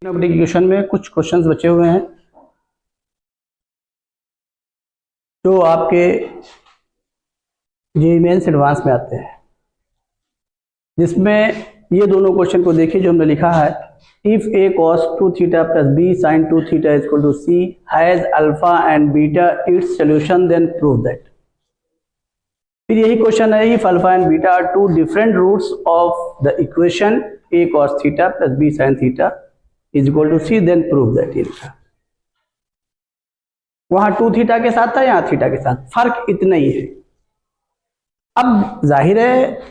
Application में कुछ questions बचे हुए हैं जो आपके जेईई मेंस एडवांस में आते हैं, जिसमें ये दोनों क्वेश्चन को देखिए जो हमने लिखा है। If a cos 2 theta plus b sin 2 theta is equal to c has alpha and beta its solution then prove that. फिर यही क्वेश्चन है, if alpha and beta are two different roots of the equation a cos theta plus b sin theta is equal to c then prove that. ये लिखा वहां 2 theta के साथ था, यहाँ थीटा के साथ, फर्क इतना ही है। अब जाहिर है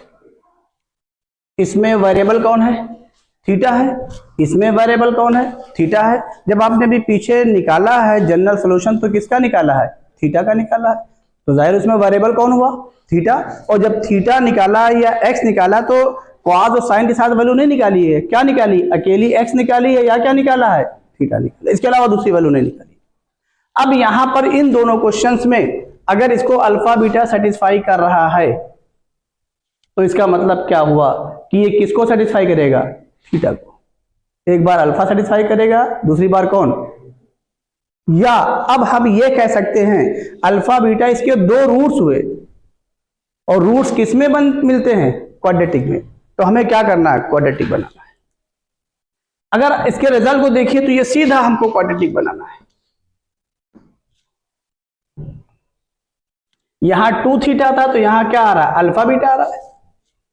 इसमें वेरिएबल कौन है? थीटा है। इसमें वेरिएबल कौन है? थीटा है। जब आपने भी पीछे निकाला है जनरल सॉल्यूशन तो किसका निकाला है? थीटा का निकाला है। तो जाहिर उसमें वेरिएबल कौन हुआ? थीटा। और जब थीटा निकाला या एक्स निकाला तो कॉस और साइन के साथ वैल्यू नहीं निकाली है। क्या निकाली? अकेली एक्स निकाली है या क्या निकाला है? थीटा निकाला। इसके अलावा दूसरी वैल्यू नहीं निकाली। अब यहां पर इन दोनों क्वेश्चंस में अगर इसको अल्फा बीटा सेटिस्फाई कर रहा है तो इसका मतलब क्या हुआ कि ये किसको सेटिस्फाई करेगा? थीटा को। एक बार अल्फा सेटिस्फाई करेगा, दूसरी बार कौन? या अब हम ये कह सकते हैं अल्फा बीटा इसके दो रूट्स हुए और रूट्स किस में मिलते हैं? क्वाड्रेटिक में। तो हमें क्या करना है? क्वाड्रेटिक बनाना है। अगर इसके रिजल्ट को देखिए तो ये सीधा हमको क्वाड्रेटिक बनाना है। यहां 2 थीटा था तो यहां क्या आ रहा है? अल्फा बीटा आ रहा है।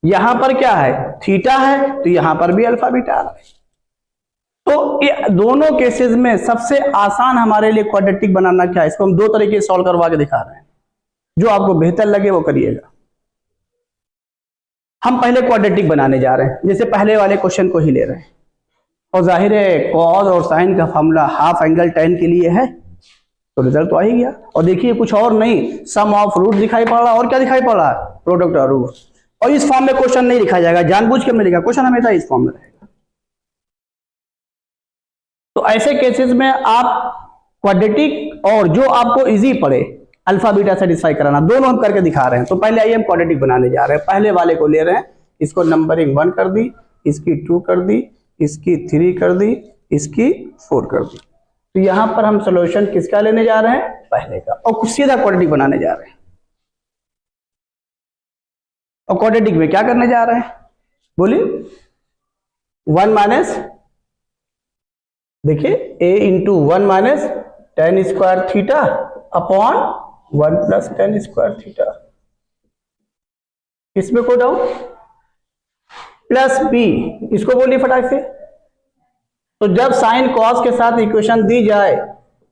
यहां पर क्या है? थीटा है तो यहां पर भी अल्फा बीटा आ रहा है। तो ये दोनों केसेस में सबसे आसान हमारे लिए क्वाड्रेटिक बनाना क्या है? इसको हम दो तरीके से सॉल्व करवा के दिखा रहे हैं, जो आपको बेहतर लगे वो करिएगा। हम पहले क्वाड्रेटिक बनाने जा रहे हैं, जैसे पहले वाले क्वेश्चन को ही ले रहे हैं। और जाहिर है कॉस और साइन का फॉर्मूला हाफ एंगल tan के लिए है, तो रिजल्ट तो आ ही गया। और देखिए कुछ और नहीं, सम ऑफ रूट दिखाई पड़ रहा, और क्या दिखाई पड़ रहा है? प्रोडक्ट और रूट। और इस फॉर्म में क्वेश्चन नहीं लिखा जाएगा, जानबूझ के हमने लिखा, क्वेश्चन हमेशा इस फॉर्म में रहेगा। तो ऐसे केसेस में आप क्वाड्रेटिक और जो आपको इजी पड़े अल्फा बीटा सेटिस्फाई कराना, दोनों हम करके दिखा रहे हैं। तो पहले आइए हम क्वाड्रेटिक बनाने जा रहे हैं। पहले वाले को ले रहे हैं, इसको नंबरिंग 1 कर दी, इसकी 2 कर दी, इसकी 3 कर दी, इसकी 4 कर दी। तो यहां पर हम सॉल्यूशन किसका लेने जा रहे हैं? पहले का। और सीधा क्वाड्रेटिक बनाने जा रहे हैं। और क्वाड्रेटिक में क्या करने जा रहे हैं? बोलिए। 1 माइनस, देखिए a into 1 minus tan square theta upon 1 plus tan square theta. इसमें कोई डाउट? प्लस b, इसको बोलिए फटाक से। तो जब साइन कॉस के साथ इक्वेशन दी जाए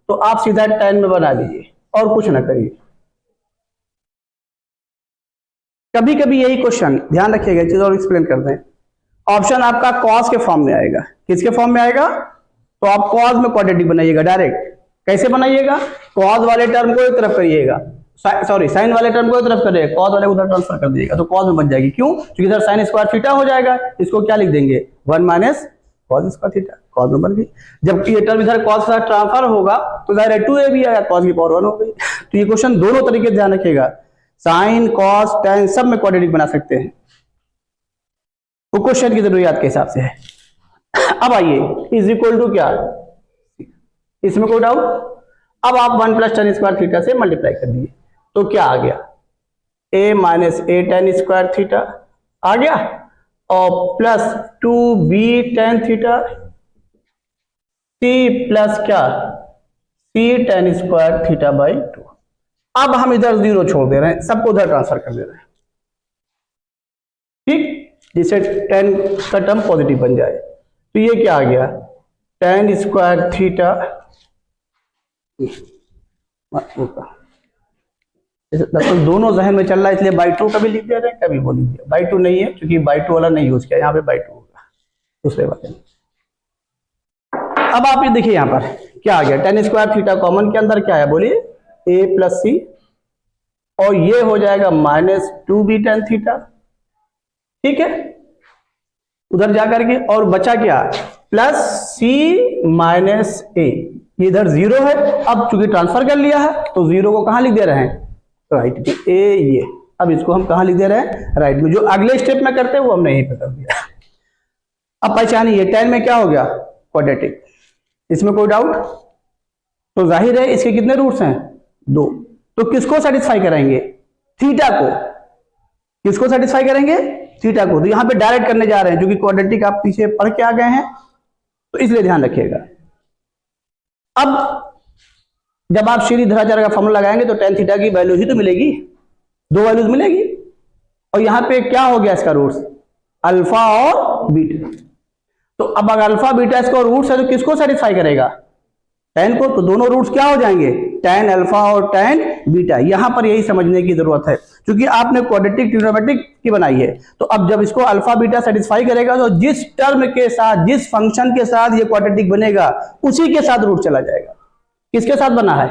तो आप सीधा tan में बना दीजिए और कुछ ना करिए। कभी कभी यही क्वेश्चन, ध्यान रखिएगा, चीज और एक्सप्लेन करते हैं। ऑप्शन आपका कॉस के फॉर्म में आएगा। किसके फॉर्म में आएगा? तो आप कॉस में क्वाड्रेटिक बनाइएगा डायरेक्ट। कैसे बनाइएगा? कॉस वाले टर्म को एक तरफ करिएगा, सॉरी साइन वाले टर्म को एक तरफ करिएगा, कॉस वाले को उधर ट्रांसफर कर दीजिएगा, तो कॉस में बन जाएगी। क्यों? क्योंकि इधर साइन स्क्वायर थीटा हो जाएगा। इसको क्या लिख देंगे? 1 minus cos square theta, cos में बन गई। जब ये टर्म इधर कॉस के साथ ट्रांसफर होगा तो इधर 2a भी आया, कॉस की पावर 1 हो गई। तो ये क्वेश्चन दोनों तरीके से ध्यान रखिएगा, साइन कॉस tan सब में क्वाड्रेटिक बना सकते हैं, वो क्वेश्चन की जरूरत के हिसाब से है। अब आइए इज इक्वल टू क्या, इसमें कोई डाउट? अब आप 1 प्लस tan स्क्वायर थीटा से मल्टीप्लाई कर दिए तो क्या आ गया? a minus a tan square theta आ गया और प्लस 2b tan थीटा, c प्लस क्या? c tan square theta by 2। अब हम इधर 0 छोड़ दे रहे हैं, सबको उधर ट्रांसफर कर दे रहे हैं, ठीक, जिससे tan का टर्म पॉजिटिव बन जाए। तो ये क्या आ गया? tan स्क्वायर थीटा, दोनों जहन में चल रहा है इसलिए बाई 2 कभी लिख दे रहे हैं, कभी वो लिख दिया। बाई 2 नहीं है क्योंकि बाई 2 वाला नहीं यूज किया, यहाँ पे बाई 2 होगा दूसरे वाले में। अब आप ये देखिए यहाँ पर क्या आ गया? tan स्क्वायर थीटा कॉमन के अंदर क्या है? बोलिए, a प्लस सी, और ये हो जाएगा माइनस 2b tan थीटा, ठीक है, उधर जाकर के। और बचा क्या? प्लस c माइनस a, ये इधर 0 है। अब चूंकि ट्रांसफर कर लिया है तो 0 को कहां लिख दे रहे हैं? राइट में। a ये, अब इसको हम कहां लिख दे रहे हैं? राइट में। जो अगले स्टेप में करते हैं वो हमने यहीं पे कर दिया। अब पहचानिए tan में क्या हो गया? क्वाड्रेटिक। इसमें कोई डाउट? तो जाहिर है इसके कितने रूट्स हैं? 2। तो किसको सेटिस्फाई करेंगे? थीटा को। किसको सेटिस्फाई करेंगे? थीटा को। तो यहां पे डायरेक्ट करने जा रहे हैं, क्योंकि क्वाड्रेटिक आप पीछे पढ़ के आ गए हैं, तो इसलिए ध्यान रखिएगा। अब जब आप श्रीधराचार्य का फॉर्मूला लगाएंगे तो tan थीटा की वैल्यू ही तो मिलेगी, 2 वैल्यूज मिलेगी। और यहां पे क्या हो गया इसका रूट्स? अल्फा और बीटा। तो अब अगर अल्फा बीटा इसका रूट्स है तो किसको सेटिस्फाई करेगा? tan को। तो दोनों रूट्स क्या हो जाएंगे? tan अल्फा और tan बीटा। यहां पर यही समझने की जरूरत है, क्योंकि आपने क्वाड्रेटिक ट्रिग्नोमेट्रिक की बनाई है, तो अब जब इसको अल्फा बीटा सेटिस्फाई करेगा तो जिस टर्म के साथ, जिस फंक्शन के साथ ये क्वाड्रेटिक बनेगा उसी के साथ रूट चला जाएगा। किसके साथ बना है?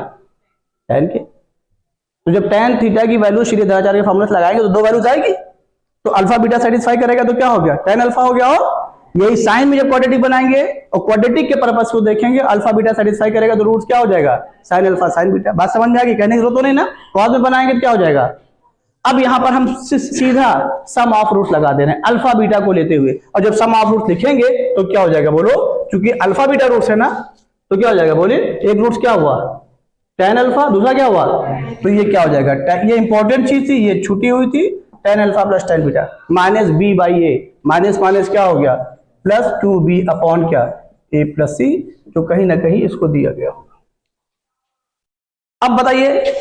tan के। तो जब tan थीटा की वैल्यू श्रीधराचार्य के फॉर्मूले से लगाएंगे तो 2 वैल्यूज आएगी। तो अल्फा बीटा सेटिस्फाई करेगा तो क्या हो गया? tan अल्फा हो गया। और यही साइन में जब क्वाड्रेटिक बनाएंगे और क्वाड्रेटिक के पर्पस को देखेंगे, अल्फा बीटा सेटिस्फाई करेगा तो रूट्स क्या हो जाएगा? sin alpha sin beta. बात समझ में आ गई? कहने की जरूरत तो नहीं ना। कॉस में बनाएंगे तो क्या हो जाएगा? अब यहां पर हम सीधा सम ऑफ रूट्स लगा दे रहे हैं अल्फा बीटा को लेते हुए, और जब सम ऑफ रूट्स लिखेंगे तो क्या हो जाएगा बोलो? क्योंकि अल्फा बीटा रूट्स है ना, तो क्या हो जाएगा बोलिए? एक रूट्स क्या हुआ? tan अल्फा, दूसरा क्या हुआ? तो ये क्या हो जाएगा? ये इंपॉर्टेंट चीज थी, ये छुटी हुई थी। tan alpha plus tan beta minus b by A, minus minus क्या हो गया? प्लस 2b अपॉन क्या? a प्लस c, जो कहीं ना कहीं इसको दिया गया होगा। अब बताइए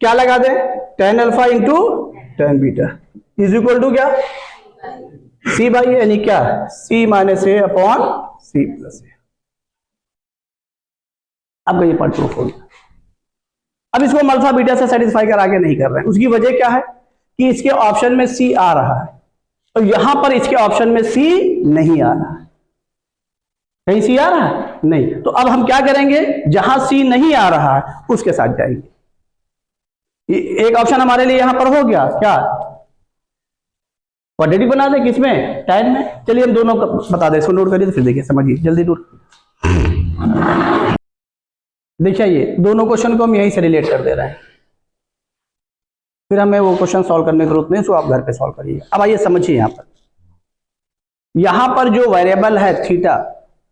क्या लगा दें? tan alpha into tan beta is equal to क्या? c बाई ए, यानी क्या? c minus a upon c plus a. अब ये पार्ट प्रूफ हो गया। अब इसको हम अल्फा बीटा से सेटिस्फाई कर आगे नहीं कर रहे हैं। उसकी वजह क्या है? कि इसके ऑप्शन में सी आ रहा है, तो यहां पर इसके ऑप्शन में सी नहीं आ रहा है। कहीं सी आ रहा है? नहीं। तो अब हम क्या करेंगे? जहां सी नहीं आ रहा है उसके साथ जाएंगे। एक ऑप्शन हमारे लिए यहां पर हो गया क्या? क्वाड्रेटिक बना दे। किसमें? tan में। चलिए हम दोनों बता दें, इसको नोट करिए, फिर देखिए, समझिए जल्दी नोट। देखिए ये दोनों क्वेश्चन को हम यहीं से रिलेट कर दे रहे हैं, फिर हमें वो क्वेश्चन सॉल्व करने की जरूरत नहीं, सो आप घर पे सॉल्व करिए। अब आइए समझिए, यहां पर जो वेरिएबल है थीटा,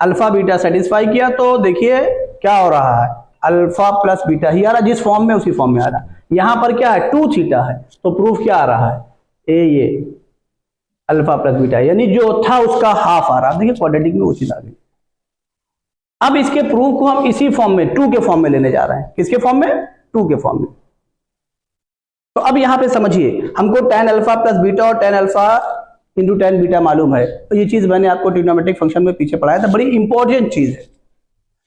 अल्फा बीटा सेटिस्फाई किया तो देखिए क्या हो रहा है? अल्फा प्लस बीटा ही आ रहा है, जिस फॉर्म में उसी फॉर्म में आ रहा है। यहां पर क्या है? 2 थीटा है, तो प्रूफ क्या आ रहा है? ये अल्फा प्लस बीटा, यानी जो था उसका हाफ आ रहा है। देखिए क्वाड्रेटिक में वो चीज आ गई। अब इसके प्रूफ को हम इसी फॉर्म में 2 के फॉर्म में लेने जा रहे हैं। किसके फॉर्म में? 2 के फॉर्म में। तो अब यहां पे समझिए, हमको tan अल्फा प्लस बीटा और tan alpha into tan beta मालूम है, तो ये चीज मैंने आपको ट्रिग्नोमेट्रिक फंक्शन में पीछे पढ़ाया था, बड़ी इंपॉर्टेंट चीज है।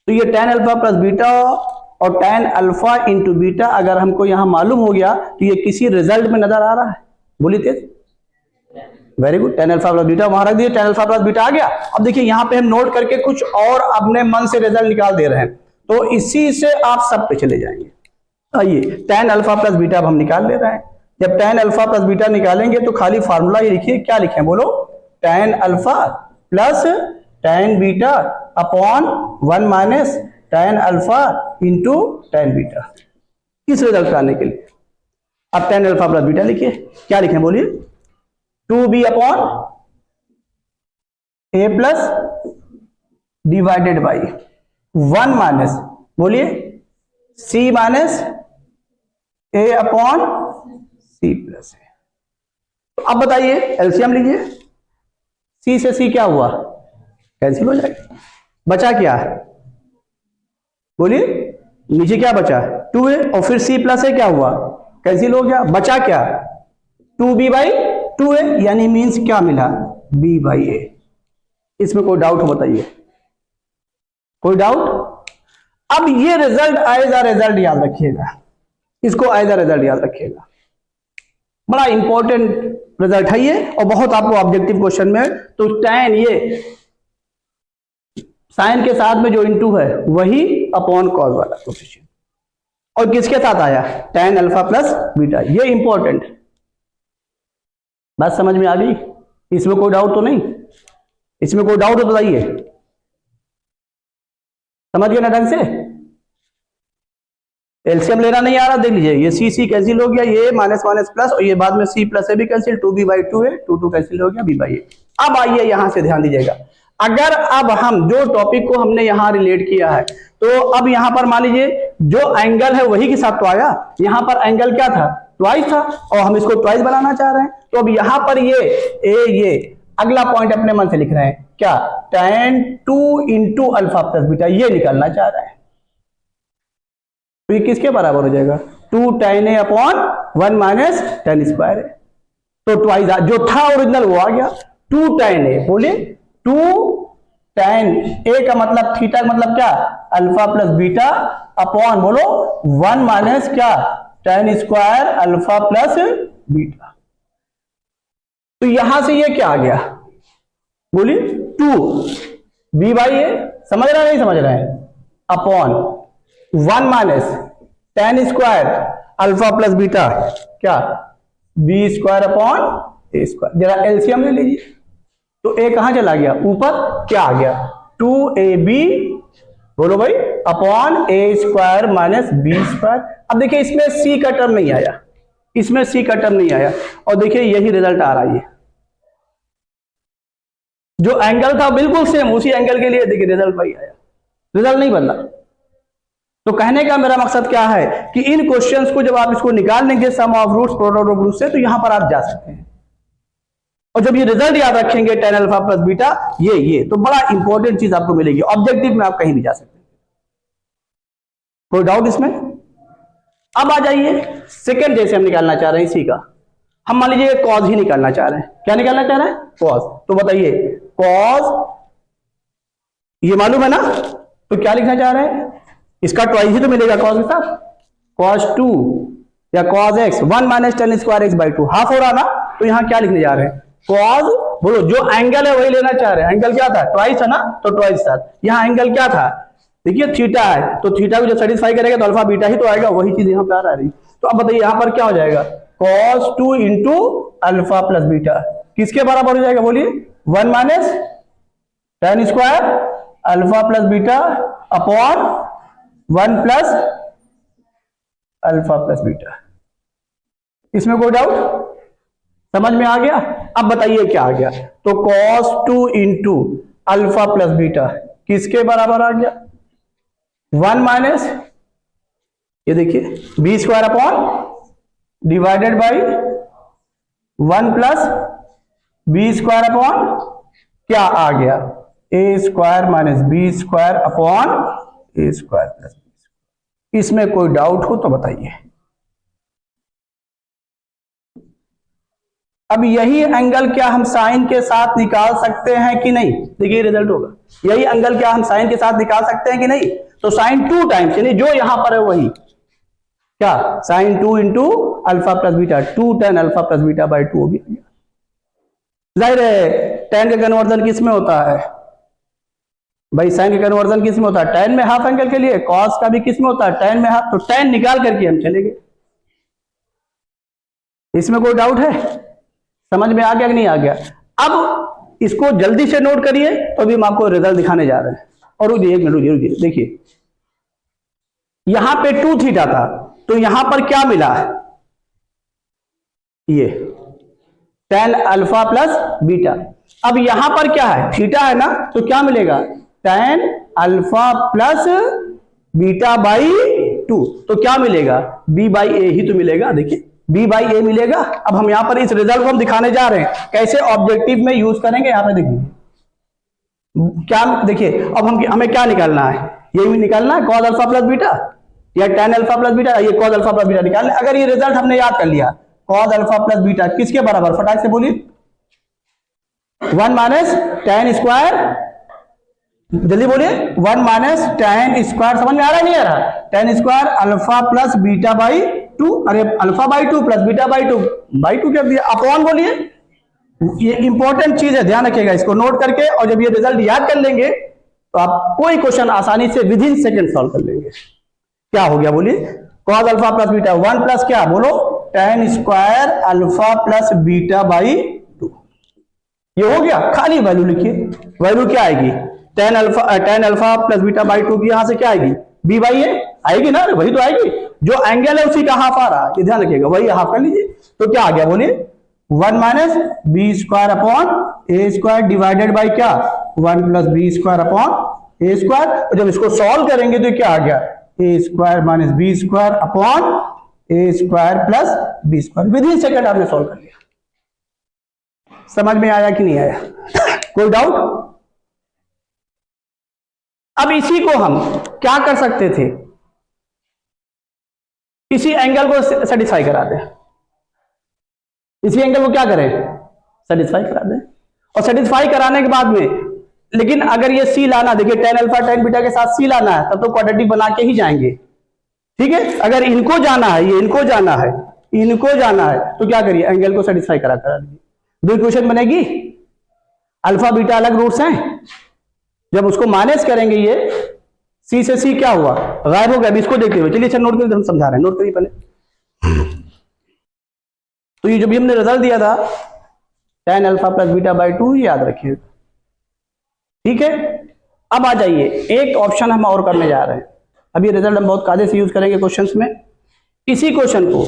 तो ये tan अल्फा प्लस बीटा और tan अल्फा इंटू बीटा अगर हमको यहां मालूम हो गया तो ये किसी रिजल्ट में नजर आ रहा है? बोलिए तेज। Very good. tan alpha plus beta वहां रख दिए, tan अल्फा प्लस बीटा आ गया। अब देखिए यहां पे हम नोट करके कुछ और अपने मन से रिजल्ट निकाल दे रहे हैं, तो इसी से आप सब पे चले जाएंगे। आइए tan अल्फा प्लस बीटा अब हम निकाल ले रहे हैं। जब tan अल्फा प्लस बीटा निकालेंगे तो खाली फार्मूला ये लिखिए, क्या लिखें बोलो? tan alpha plus tan beta upon 1 minus tan alpha into tan beta, इस रिजल्ट को आने के लिए। अब tan अल्फा प्लस बीटा लिखिए, क्या लिखें बोलिए? 2b upon a plus divided by 1 minus, बोलिए, c minus a upon c plus a। तो अब बताइए एलसीएम लीजिए, c से c क्या हुआ? कैंसिल हो जाएगा। बचा क्या? बोलिए, नीचे क्या बचा? 2a, और फिर c प्लस a क्या हुआ? कैंसिल हो गया। बचा क्या? 2b बाई 2a, यानी मीन्स क्या मिला? b by a। इसमें कोई डाउट हो बताइए? कोई डाउट? अब ये रिजल्ट एज अ रिजल्ट याद रखिएगा, इसको एज अ रिजल्ट याद रखिएगा, बड़ा इंपॉर्टेंट रिजल्ट है ये, और बहुत आपको ऑब्जेक्टिव क्वेश्चन में। तो tan, ये साइन के साथ में जो इनटू है वही अपॉन कॉस वाला कोफिशिएंट, और किसके साथ आया? tan alpha plus beta. ये इंपॉर्टेंट बात समझ में आ गई? इसमें कोई डाउट तो नहीं? इसमें कोई डाउट हो तो बताइए। समझ गए ना ढंग से? एलसीएम लेना नहीं आ रहा, देख लीजिए, ये सी सी कैंसिल हो गया, ये माइनस माइनस प्लस, और ये बाद में सी प्लस ए भी cancel, 2b by 2a, 2 2 cancel हो गया, b बाई ए। अब आइए यहां से ध्यान दीजिएगा, अगर अब हम जो टॉपिक को हमने यहां रिलेट किया है, तो अब यहां पर मान लीजिए जो एंगल है वही के साथ तो आया, यहां पर एंगल क्या था, ट्वाइस था, और हम इसको ट्वाइस बनाना चाह रहे हैं। तो अब यहां पर ये अगला पॉइंट अपने मन से लिख रहे हैं क्या, tan 2 into alpha plus beta, ये निकालना चाह रहे हैं। तो ये किसके बराबर हो जाएगा, 2 tan a upon 1 minus tan square है। तो ट्वाइस जो था ओरिजिनल वो आ गया, 2 tan a, बोलिए 2 tan a का मतलब थीटा का मतलब क्या, अल्फा प्लस बीटा अपॉन बोलो 1 माइनस क्या, tan square alpha plus beta. तो यहां से ये क्या आ गया, बोलिए 2 b बाई ए, समझ रहे हैं नहीं समझ रहे हैं, upon 1 minus tan square alpha plus beta क्या, b square upon a square. जरा एलसीएम ले लीजिए, तो a कहां चला गया, ऊपर, क्या आ गया 2ab, बोलो भाई, upon a square minus b square. अब देखिए इसमें c का टर्म नहीं आया, इसमें c का टर्म नहीं आया, और देखिए यही रिजल्ट आ रहा है। जो एंगल था बिल्कुल सेम, उसी एंगल के लिए देखिए रिजल्ट वही आया, रिजल्ट नहीं बदला। तो कहने का मेरा मकसद क्या है कि इन क्वेश्चंस को जब आप इसको निकाल लेंगे sum of roots product of roots से, तो यहां पर आप जा सकते हैं। और जब ये रिजल्ट याद रखेंगे tan अल्फा प्लस बीटा, ये तो बड़ा इंपॉर्टेंट चीज आपको मिलेगी, ऑब्जेक्टिव में आप कहीं भी जा सकते हैं। कोई डाउट इसमें? अब आ जाइए सेकंड, जैसे हम निकालना चाह रहे हैं इसी का, हम मान लीजिए कॉज ही निकालना चाह रहे हैं। क्या निकालना चाह रहे हैं, कॉज। तो बताइए कॉज, ये मालूम है ना, तो क्या लिखना चाह रहे हैं, इसका ट्वाइस ही तो मिलेगा कॉज के साथ, cos 2 या cos x 1 minus tan square x by 2, half हो रहा ना। तो यहां क्या लिखने जा रहे हैं, cos, बोलो जो एंगल है वही लेना चाह रहे हैं। एंगल क्या था, ट्वाइस है ना, तो ट्वाइस था। यहां एंगल क्या था, देखिए थीटा है, तो थीटा को जो सेटिस्फाई करेगा तो अल्फा बीटा ही तो आएगा, वही चीज यहां पर आ रही। तो अब बताइए यहां पर क्या हो जाएगा, cos 2 into alpha plus beta किसके बराबर हो जाएगा, बोलिए 1 minus tan square alpha plus beta upon 1 plus alpha plus beta. इसमें कोई डाउट, समझ में आ गया? अब बताइए क्या आ गया, तो cos 2 into alpha plus beta किसके बराबर आ गया, 1 माइनस, ये देखिए b square upon divided by 1 plus b square upon क्या आ गया, a square minus b square upon a square plus b square. इसमें कोई डाउट हो तो बताइए। अब यही एंगल क्या हम साइन के साथ निकाल सकते हैं कि नहीं, देखिए रिजल्ट होगा, यही एंगल क्या हम साइन के साथ निकाल सकते हैं कि नहीं। तो साइन 2 टाइम्स, यानी जो यहां पर है वही क्या, sine 2 into alpha plus beta, 2 tan alpha plus beta by 2 भी। जाहिर है tan का कन्वर्जन किस में होता है भाई, साइन का कन्वर्जन किस में होता है, tan में हाफ एंगल के लिए, cos का भी किस में होता है, tan में हाफ। तो tan निकाल करके हम चलेंगे। इसमें कोई डाउट है, समझ में आ गया कि नहीं आ गया? अब इसको जल्दी से नोट करिए, तो अभी हम आपको रिजल्ट दिखाने जा रहे हैं। और रुकिए, एक मिनट रुकिए, देखिए यहां पे 2 थीटा था, तो यहां पर क्या मिला, ये tan अल्फा प्लस बीटा। अब यहां पर क्या है, थीटा है ना, तो क्या मिलेगा, tan alpha plus beta by 2। तो क्या मिलेगा, b बाई ए ही तो मिलेगा, देखिए b बाई ए मिलेगा। अब हम यहां पर इस रिजल्ट को हम दिखाने जा रहे हैं, कैसे ऑब्जेक्टिव में यूज करेंगे, यहां पे देखिए क्या, देखिए अब हमें क्या निकालना है, ये भी निकालना है cos अल्फा प्लस बीटा या tan अल्फा प्लस बीटा, ये cos अल्फा प्लस बीटा निकालना। अगर ये रिजल्ट हमने याद कर लिया, cos अल्फा प्लस बीटा किसके बराबर, फटाक से बोलिए, 1 माइनस tan स्क्वायर, जल्दी बोलिए, 1 माइनस tan स्क्वायर, समझ में आ रहा है नहीं आ रहा, tan square alpha plus beta by 2, अरे alpha by 2 plus beta by 2 कर दिया, अपॉन बोलिए। ये इंपॉर्टेंट चीज है, ध्यान रखिएगा, इसको नोट करके, और जब ये रिजल्ट याद कर लेंगे तो आप कोई क्वेश्चन आसानी से विद इन सेकंड सॉल्व कर लेंगे। क्या हो गया बोलिए, cos alpha plus beta 1 plus क्या, बोलो tan square alpha plus beta by 2। ये हो गया, खाली वैल्यू लिखिए, वैल्यू क्या आएगी, tan alpha plus beta by 2 की यहां से क्या आएगी, b बाई ए आएगी ना, वही तो आएगी, जो एंगल है उसी का हाफ आ रहा है, ये ध्यान रखिएगा, वही हाफ कर लीजिए। तो क्या आ गया बोलिए, 1 minus b square upon a square divided by क्या 1 plus b square upon a square. और जब इसको सॉल्व करेंगे तो क्या आ गया a square minus b square upon a square plus b square. Within second आपने सॉल्व कर लिया। समझ में आया कि नहीं आया? कोई डाउट? अब इसी को हम क्या कर सकते थे, इसी एंगल को सेटिस्फाई करा दें। इसी एंगल को क्या करें, सेटिस्फाई करा दें। और सेटिस्फाई कराने के बाद में लेकिन अगर ये सी लाना, देखिए tan अल्फा tan बीटा के साथ सी लाना है तब तो क्वाड्रेटिक बना के ही जाएंगे, ठीक है। अगर इनको जाना है, ये इनको जाना है, इनको जाना है तो क्या करिए, एंगल को सेटिस्फाई करा दीजिए। दो इक्वेशन बनेगी, अल्फा बीटा अलग रूट्स हैं, जब उसको माइनस करेंगे ये सी से सी क्या हुआ, गायब हो गया। अभी इसको देखते हुए चलिए, अच्छा नोट करिए, हम समझा रहे हैं, नोट करिए पहले। तो ये जो भी हमने रिजल्ट दिया था tan alpha plus beta by 2, याद रखिए, ठीक है। अब आ जाइए, एक ऑप्शन हम और करने जा रहे हैं। अब ये रिजल्ट हम बहुत कायदे से यूज करेंगे क्वेश्चंस में। इसी क्वेश्चन को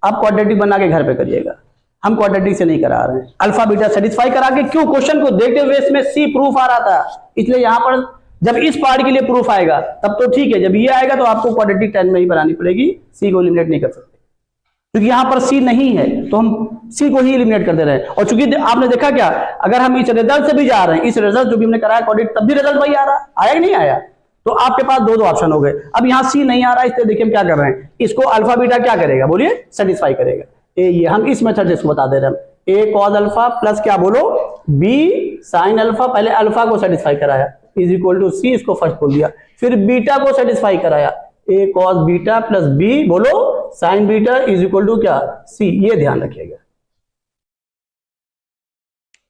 आप क्वाड्रेटिक बना के घर पे करिएगा, हम क्वाड्रेटिक से नहीं करा रहे हैं, अल्फा बीटा सेटिस्फाई करा के। क्यों, क्वेश्चन को देखते हुए इसमें सी प्रूफ आ रहा था, इसलिए यहां पर जब इस पार्ट के लिए प्रूफ आएगा तब तो ठीक है, जब ये आएगा तो आपको क्वाड्रेटिक 10 में ही बनानी पड़ेगी, सी को एलिमिनेट नहीं कर सकते क्योंकि यहां पर सी नहीं है, तो हम सी को ही एलिमिनेट कर दे रहे हैं। और चूंकि आपने देखा क्या, अगर हम इस रिजल्ट से भी जा रहे हैं, इस रिजल्ट जो भी हमने कराया क्वाड्रेटिक, तब भी रिजल्ट वही आ रहा, आया कि नहीं आया? तो आपके पास दो ऑप्शन हो गए। अब यहाँ सी नहीं आ रहा है, इसलिए देखिए हम क्या कर रहे हैं, इसको अल्फा बीटा क्या करेगा, बोलिए, सेटिस्फाई करेगा। ये हम इस मेथड से इसको बता दे रहे हैं, ए कॉस अल्फा प्लस क्या बोलो बी साइन अल्फा। पहले अल्फा को सेटिस्फाई कराया इज इक्वल टू सी, इसको फर्स्ट बोल दिया, फिर बीटा को सेटिस्फाई कराया, A cos beta plus B बोलो sine beta is equal to क्या सी। ये ध्यान रखिएगा,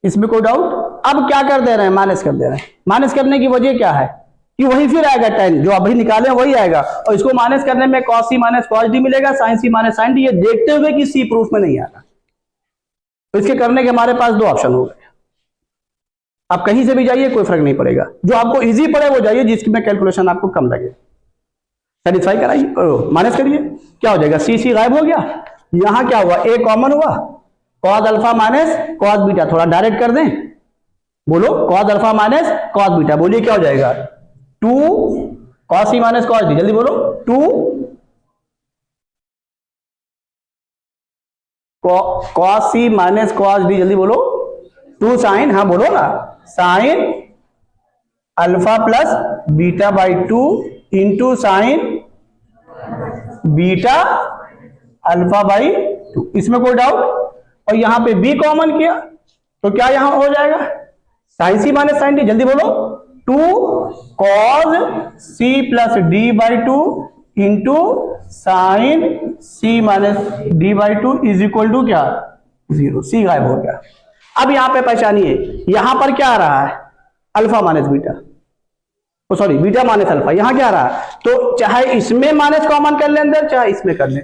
इसमें कोई डाउट? अब क्या कर दे रहे हैं, माइनस कर दे रहे हैं। माइनस करने की वजह क्या है कि वही फिर आएगा 10 जो अभी निकाले वही आएगा, और इसको माइनस करने में cos सी माइनस cos डी मिलेगा, sign c minus sine D, ये देखते हुए कि सी प्रूफ में नहीं आ रहा। तो इसके करने के हमारे पास दो ऑप्शन हो गए। आप कहीं से भी जाइए, कोई फर्क नहीं पड़ेगा, जो आपको इजी पड़े वो जाइए, जिसमें कैलकुलेशन आपको कम लगे। सेटिस्फाई कराइए, माइनस करिए, क्या हो जाएगा, सी सी गायब हो गया। यहां क्या हुआ, ए कॉमन हुआ, cos alpha minus cos beta, थोड़ा डायरेक्ट कर दें, बोलो cos alpha minus cos beta, बोलिए क्या हो जाएगा, 2 कॉस सी माइनस कॉस डी, जल्दी बोलो, 2 कॉस सी माइनस कॉस डी, जल्दी बोलो, 2 साइन, हाँ बोलो ना, sign alpha plus beta by 2 into sign beta alpha by 2। इसमें कोई डाउट? और यहां पे बी कॉमन किया तो क्या यहां हो जाएगा, sine c minus sine d, जल्दी बोलो, 2 cos C plus d by 2 into sine c minus d by 2 is equal to क्या 0। सी गायब हो गया। अब यहां पे पहचानिए, यहां पर क्या आ रहा है, alpha minus beta, sorry beta minus alpha, यहां क्या आ रहा है, तो चाहे इसमें माइनस कॉमन कर लें अंदर, चाहे इसमें कर लें,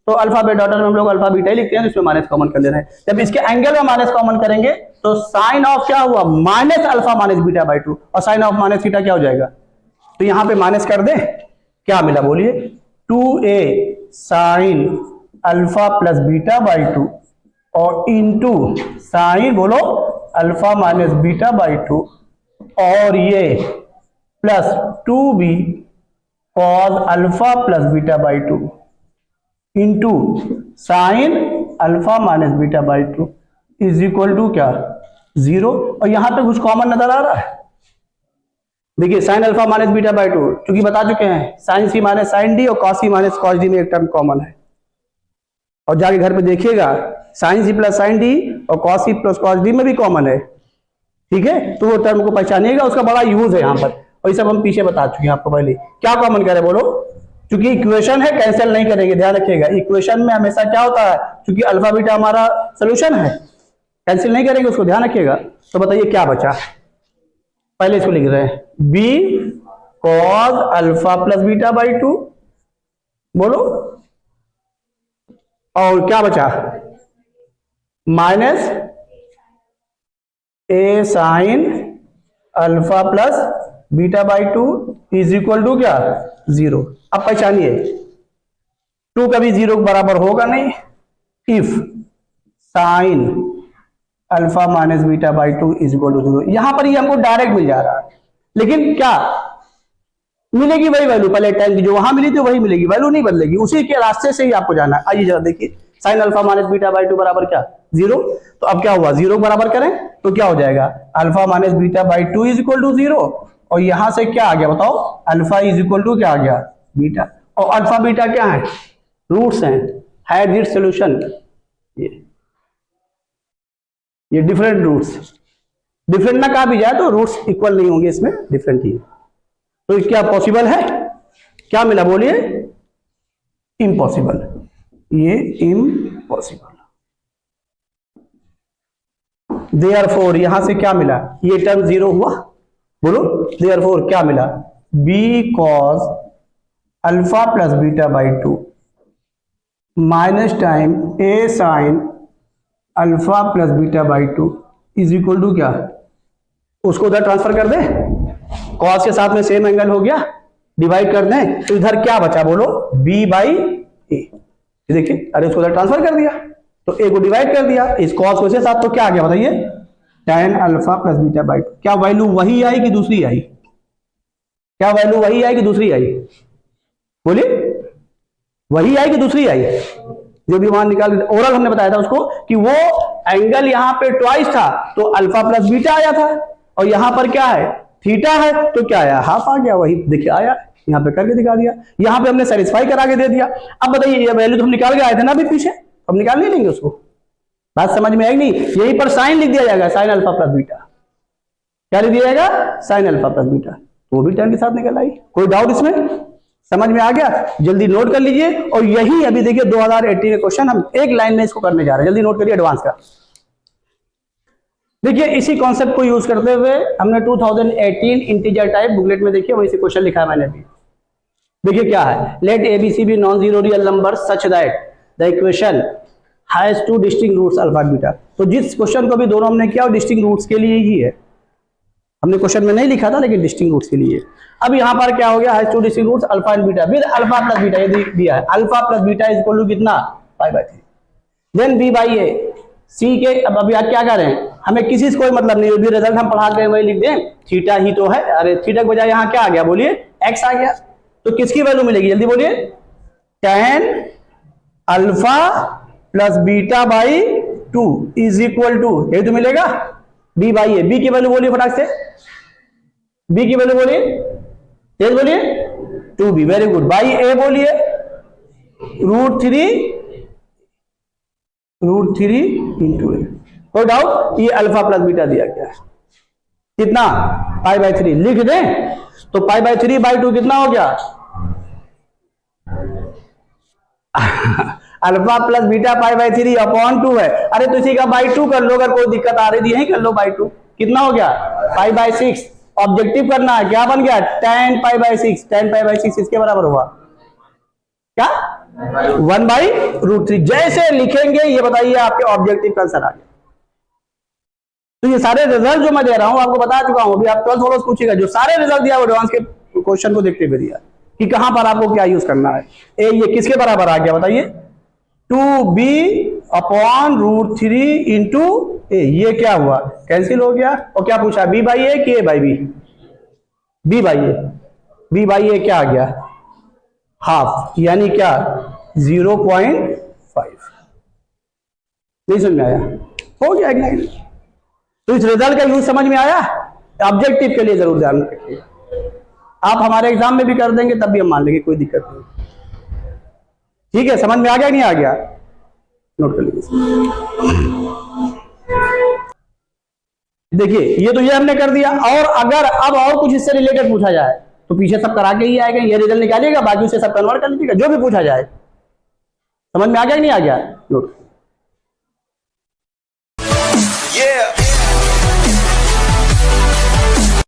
तो अल्फाबेट ऑर्डर में हम लोग अल्फा बीटा ही लिखते हैं, तो इसमें माइनस कॉमन कर ले रहे हैं। जब इसके एंगल में माइनस कॉमन करेंगे तो साइन ऑफ क्या हुआ, minus alpha minus beta by 2, और साइन ऑफ माइनस थीटा क्या हो जाएगा, तो यहां पे माइनस कर दे, क्या मिला बोलिए, 2a sine alpha plus beta by 2 और इंटू साइन बोलो अल्फा माइनस बीटा बाई 2, और ये plus 2b cos alpha plus beta by 2 into sine alpha minus beta by 2 is equal to क्या 0। और यहां पे कुछ कॉमन नजर आ रहा है, देखिए sign alpha minus beta by 2, क्योंकि बता चुके हैं sign c minus sine D और कॉस सी माइनस कॉस डी में एक टर्म कॉमन है, और जाके घर पे देखिएगा sine C plus sine D और कॉस सी प्लस कॉस डी में भी कॉमन है, ठीक है। तो वो टर्म को पहचानिएगा, उसका बड़ा यूज है यहाँ पर, और ये सब हम पीछे बता चुके हैं आपको पहले। क्या कॉमन करे बोलो, क्योंकि इक्वेशन है, कैंसिल नहीं करेंगे, ध्यान रखिएगा। इक्वेशन में हमेशा क्या होता है, क्योंकि अल्फा बीटा हमारा सोल्यूशन है, कैंसिल नहीं करेंगे उसको, ध्यान रखिएगा। तो बताइए क्या बचा, पहले इसको लिख रहे हैं, b cos alpha plus beta by 2 बोलो, और क्या बचा, minus a sine alpha plus beta by 2 is equal to क्या 0। अब पहचानिए 2 कभी 0 के बराबर होगा नहीं, if sine alpha minus beta by 2 is equal to 0। यहां पर ये हमको डायरेक्ट मिल जा रहा है, लेकिन क्या मिलेगी वही वैल्यू पहले टाइम की जो वहां मिली थी वही मिलेगी, वैल्यू नहीं बदलेगी, उसी के रास्ते से ही आपको जाना है। आइए जरा देखिए, sign alpha minus beta by 2 बराबर क्या 0। तो अब क्या हुआ, 0 बराबर करें तो क्या हो जाएगा, alpha minus beta by 2 is equal to 0। और यहां से क्या आ गया बताओ, अल्फा इज इक्वल टू क्या आ गया, बीटा। और अल्फा बीटा क्या है, रूट्स हैं, हैड इट सोल्यूशन। ये डिफरेंट रूट्स, डिफरेंट ना कहा भी जाए तो रूट्स इक्वल नहीं होंगे, इसमें डिफरेंट ही है। तो क्या पॉसिबल है, क्या मिला बोलिए, इम्पॉसिबल, ये इम्पॉसिबल। देयरफॉर यहां से क्या मिला, ये टर्म 0 हुआ, बोलो देयरफॉर क्या मिला, b cos alpha plus beta by 2 minus time a sine alpha plus beta by 2 is equal to क्या, उसको उधर ट्रांसफर कर दे, कॉस के साथ में सेम एंगल हो गया, डिवाइड कर दें तो इधर क्या बचा बोलो, b बाई ए। देखिए अरे उसको उधर ट्रांसफर कर दिया तो a को डिवाइड कर दिया, इस कॉस को इसके साथ, तो क्या आ गया बताइए, tan alpha plus beta by 2। क्या वैल्यू वही आई कि दूसरी आई, क्या वैल्यू वही आई कि दूसरी आई, बोलिए वही आई कि दूसरी आई, जो भी वहां निकाल ओरल हमने बताया था उसको कि वो एंगल यहां पे ट्वाइस था तो अल्फा प्लस बीटा आया था, और यहां पर क्या है थीटा है तो क्या आया, हाफ आ गया, वही देखिए आया, यहां पे करके दिखा दिया, यहां पे हमने सेटिस्फाई करा के दे दिया। अब बताइए ये वैल्यू तो हम निकाल के आए थे ना अभी पीछे, अब निकाल नहीं लेंगे उसको, बात समझ में आएगी नहीं, यहीं पर साइन लिख दिया जाएगा, साइन अल्फा प्लस बीटा, क्या लिख दिया जाएगा, साइन अल्फा प्लस बीटा, वो भी टर्म के साथ निकल आई, कोई डाउट इसमें, समझ में आ गया, जल्दी नोट कर लीजिए। और यही अभी देखिए 2018 का क्वेश्चन, हम एक लाइन में इसको करने जा रहे हैं, जल्दी नोट करिए एडवांस का। देखिए इसी कॉन्सेप्ट को यूज करते हुए हमने 2018 इंटीजर टाइप बुकलेट में देखिए वही से क्वेश्चन लिखा है मैंने भी। देखिए क्या है, let a b c be non zero real number such that the equation has two distinct roots alpha beta. तो जिस क्वेश्चन को भी दोनों हमने किया वो डिस्टिंक्ट रूट्स के लिए ही है, हमने क्वेश्चन में नहीं लिखा था लेकिन डिस्टिंक्ट रूट्स के लिए। अब यहाँ पर क्या हो गया, has two distinct roots alpha and beta with alpha plus beta, ये दिया है alpha plus beta is equal to कितना, π/3। Then b by a c के, अब अभी आप क्या कर रहे हैं, हमें किसी से कोई मतलब नहीं, भी रिजल्ट हम पढ़ा के वही लिख दें, थीटा ही तो है, अरे थीटा के बजाय यहाँ क्या आ गया बोलिए, x आ गया, तो किसकी वैल्यू मिलेगी जल्दी बोलिए, tan alpha plus beta by 2 is equal to, यही तो मिलेगा b बाई ए। b की वैल्यू बोलिए फटाक से, b की वैल्यू बोलिए, तेज बोलिए, 2b, वेरी गुड, बाई ए बोलिए √3 इंटू ए। कोई डाउट, ये अल्फा प्लस बीटा दिया गया है कितना, π/3 लिख दें तो π/3 बाई 2 कितना हो गया अल्फा प्लस बीटा π/3 अपॉन 2 है, अरे तो इसी का बाई 2 कर लो, अगर कोई दिक्कत आ रही थी यही कर लो, बाई 2 कितना हो गया π/6। ऑब्जेक्टिव करना है, क्या बन गया tan π/6, tan π/6 इसके बराबर हुआ क्या 1/√3। जैसे लिखेंगे ये बताइए आपके ऑब्जेक्टिव का आंसर आ गया। तो ये सारे रिजल्ट जो मैं दे रहा हूं आपको बता चुका हूं, अभी आप 12 फॉलोअर्स पूछेगा, जो सारे रिजल्ट दिया वो एडवांस के क्वेश्चन को देखते हुए दिया कि कहां पर आपको क्या यूज करना है। ए ये किसके बराबर आ गया बताइए, 2b अपॉन √3 इंटू ए, ये क्या हुआ कैंसिल हो गया, और क्या पूछा b बाई ए कि a by b, b by a क्या आ गया हाफ, यानी क्या 0.5। नहीं समझ में आया, हो गया एक लाइन। तो इस रिजल्ट का यूज समझ में आया, ऑब्जेक्टिव के लिए जरूर ध्यान रखिए, आप हमारे एग्जाम में भी कर देंगे तब भी हम मान लेंगे, कोई दिक्कत नहीं, ठीक है, समझ में आ गया नहीं आ गया, नोट कर लीजिए। देखिए ये तो ये हमने कर दिया, और अगर अब और कुछ इससे रिलेटेड पूछा जाए तो पीछे सब करा के ही आएगा, ये रिजल्ट निकालिएगा, बाकी उसे सब कन्वर्ट कर लीजिएगा, जो भी पूछा जाए। समझ में आ गया कि नहीं आ गया, नोट।